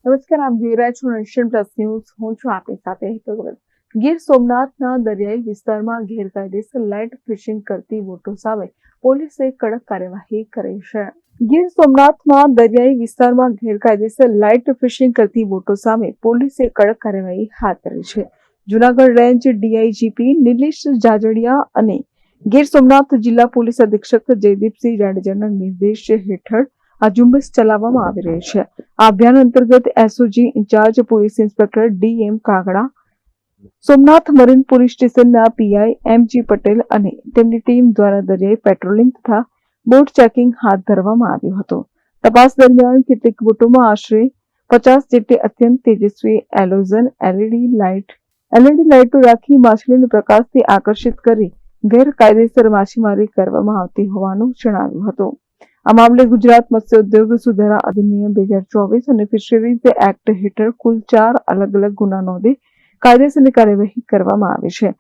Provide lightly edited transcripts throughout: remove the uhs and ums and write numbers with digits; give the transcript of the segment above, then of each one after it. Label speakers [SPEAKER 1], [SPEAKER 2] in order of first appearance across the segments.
[SPEAKER 1] નમસ્કાર, આપ જોઈ રહ્યા છો નેશન પ્લસ ન્યૂઝ. હું છું આપની સાથે હેતલ ગોયલ. ગીર સોમનાથના દરિયાઈ વિસ્તારમાં ગેરકાયદેસર લાઇટ ફિશિંગ કરતી બોટો સામે પોલીસે કડક કાર્યવાહી કરી છે. ગીર સોમનાથમાં દરિયાઈ વિસ્તારમાં ગેરકાયદેસર લાઇટ ફિશિંગ કરતી બોટો સામે પોલીસે કડક કાર્યવાહી હાથ ધરી છે. જૂનાગઢ રેન્જ ડીઆઈજીપી નિલેશ જાજડિયા અને ગીર સોમનાથ જિલ્લા પોલીસ અધિક્ષક જયદીપસિંહ જાડેજાના નિર્દેશ હેઠળ આ ઝુંબેશ ચલાવવામાં આવી રહી છે. આ અભિયાન અંતર્ગત SOG incharge police inspector DM Kagda, Somnath marine police સ્ટેશનના પીઆઈ એમજી પટેલ અને તેમની ટીમ દ્વારા દરિયાઈ પેટ્રોલિંગ તથા બોટ ચેકિંગ હાથ ધરવામાં આવ્યું હતું. તપાસ દરમિયાન કેટલીક બોટોમાં આશરે 50 જેટલી અત્યંત તેજસ્વી એલોઝન એલઈડી લાઇટો રાખી માછલીને પ્રકાશથી આકર્ષિત કરી ગેરકાયદેસર માછીમારી કરવામાં આવતી હોવાનું જણાવ્યું હતું. આ મામલે ગુજરાત મત્સ્ય ઉદ્યોગ સુધારા અધિનિયમ 2024 અને ફિશરીઝ એક્ટ હેઠળ કુલ 4 અલગ અલગ ગુના નોંધી કાયદેસરની કાર્યવાહી કરવામાં આવી છે.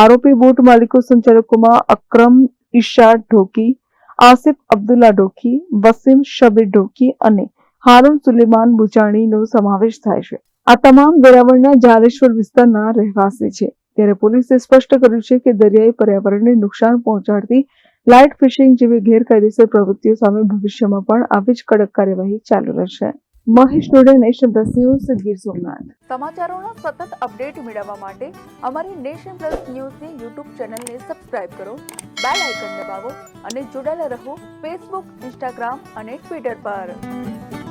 [SPEAKER 1] આરોપી બોટ માલિકો સંચાલકોમાં અકરમ ઈશા ઢોકી, આસિફ અબ્દુલ્લા ઢોકી, વસીમ શબીર ઢોકી અને હારૂન સુલેમાન બુચાણીનો સમાવેશ થાય છે. આ તમામ વેરાવળના જાલેશ્વર વિસ્તારના રહેવાસી છે. ત્યારે પોલીસે સ્પષ્ટ કર્યું છે કે દરિયાઈ પર્યાવરણને નુકસાન પહોંચાડતી લાઇટ ફિશિંગ જેવી ગેરકાયદેસર પ્રવૃત્તિઓ સામે ભવિષ્યમાં પણ આવી જ કડક કાર્યવાહી ચાલુ રહેશે. Mahesh Dode, nation plus news, Gir Somnath.
[SPEAKER 2] સમાચારોનો સતત અપડેટ મેળવવા માટે અમારી નેશન પ્લસ ન્યૂઝની યુટ્યુબ ચેનલને સબસ્ક્રાઇબ કરો, બેલ આઇકન દબાવો અને જોડાયેલા રહો ફેસબુક, ઇન્સ્ટાગ્રામ અને ટ્વિટર પર.